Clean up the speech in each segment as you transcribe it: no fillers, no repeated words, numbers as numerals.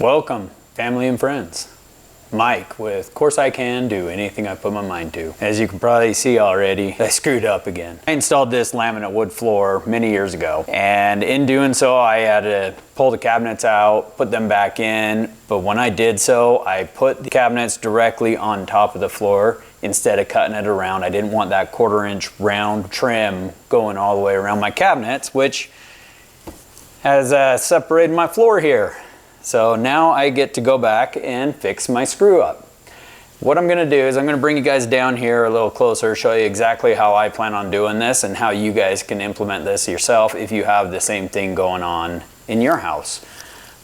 Welcome, family and friends. Mike with CorsIcan, do anything I put my mind to. As you can probably see already, I screwed up again. I installed this laminate wood floor many years ago, and in doing so, I had to pull the cabinets out, put them back in, but when I did so, I put the cabinets directly on top of the floor instead of cutting it around. I didn't want that 1/4-inch round trim going all the way around my cabinets, which has separated my floor here. So now I get to go back and fix my screw up. What I'm gonna do is I'm gonna bring you guys down here a little closer, show you exactly how I plan on doing this and how you guys can implement this yourself if you have the same thing going on in your house.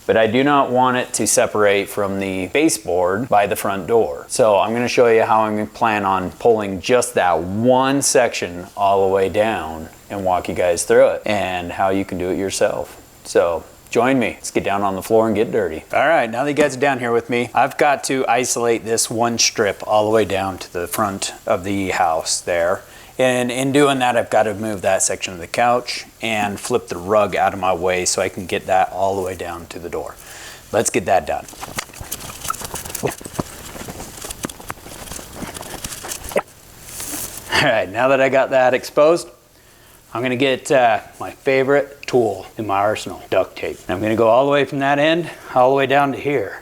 But I do not want it to separate from the baseboard by the front door. So I'm gonna show you how I'm gonna plan on pulling just that one section all the way down and walk you guys through it and how you can do it yourself. So join me. Let's get down on the floor and get dirty. All right, now that you guys are down here with me, I've got to isolate this one strip all the way down to the front of the house there. And in doing that, I've got to move that section of the couch and flip the rug out of my way so I can get that all the way down to the door. Let's get that done. All right, now that I got that exposed, I'm gonna get my favorite tool in my arsenal, duct tape. And I'm gonna go all the way from that end, all the way down to here.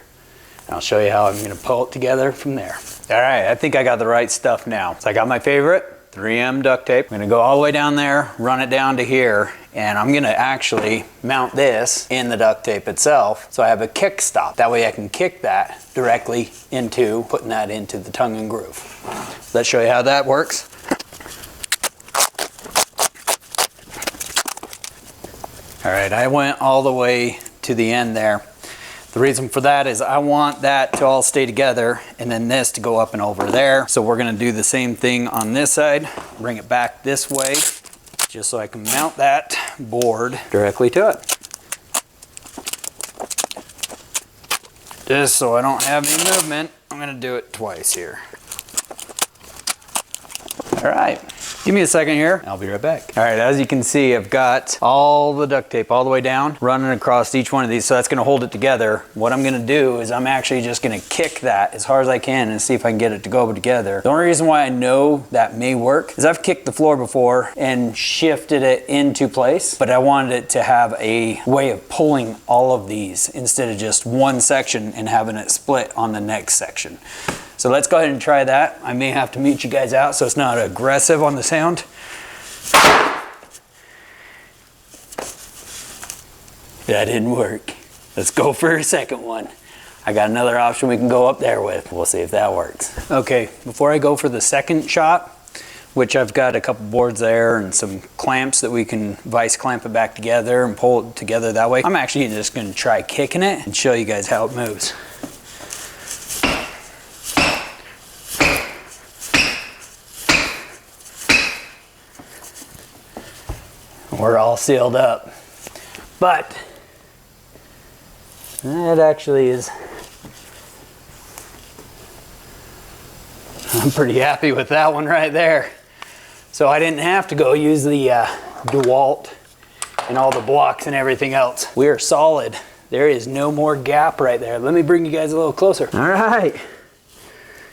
And I'll show you how I'm gonna pull it together from there. All right, I think I got the right stuff now. So I got my favorite 3M duct tape. I'm gonna go all the way down there, run it down to here, and I'm gonna actually mount this in the duct tape itself so I have a kick stop. That way I can kick that directly into putting that into the tongue and groove. Let's show you how that works. All right, I went all the way to the end there. The reason for that is I want that to all stay together and then this to go up and over there. So we're gonna do the same thing on this side, bring it back this way, just so I can mount that board directly to it. Just so I don't have any movement, I'm gonna do it twice here. All right. Give me a second here, I'll be right back. All right, as you can see, I've got all the duct tape all the way down, running across each one of these, so that's gonna hold it together. What I'm gonna do is I'm actually just gonna kick that as hard as I can and see if I can get it to go together. The only reason why I know that may work is I've kicked the floor before and shifted it into place, but I wanted it to have a way of pulling all of these instead of just one section and having it split on the next section. So let's go ahead and try that. I may have to mute you guys out so it's not aggressive on the sound. That didn't work. Let's go for a second one. I got another option we can go up there with. We'll see if that works. Okay, before I go for the second shot, which I've got a couple boards there and some clamps that we can vice clamp it back together and pull it together that way, I'm actually just gonna try kicking it and show you guys how it moves. We're all sealed up, but that actually is, I'm pretty happy with that one right there. So I didn't have to go use the DeWalt and all the blocks and everything else. We are solid. There is no more gap right there. Let me bring you guys a little closer. All right,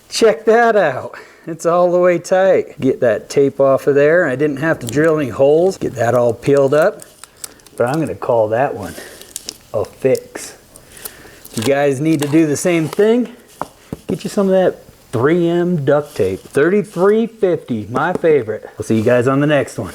check that out. It's all the way tight. Get that tape off of there. I didn't have to drill any holes. Get that all peeled up. But I'm gonna call that one a fix. You guys need to do the same thing. Get you some of that 3M duct tape. $33.50, my favorite. We'll see you guys on the next one.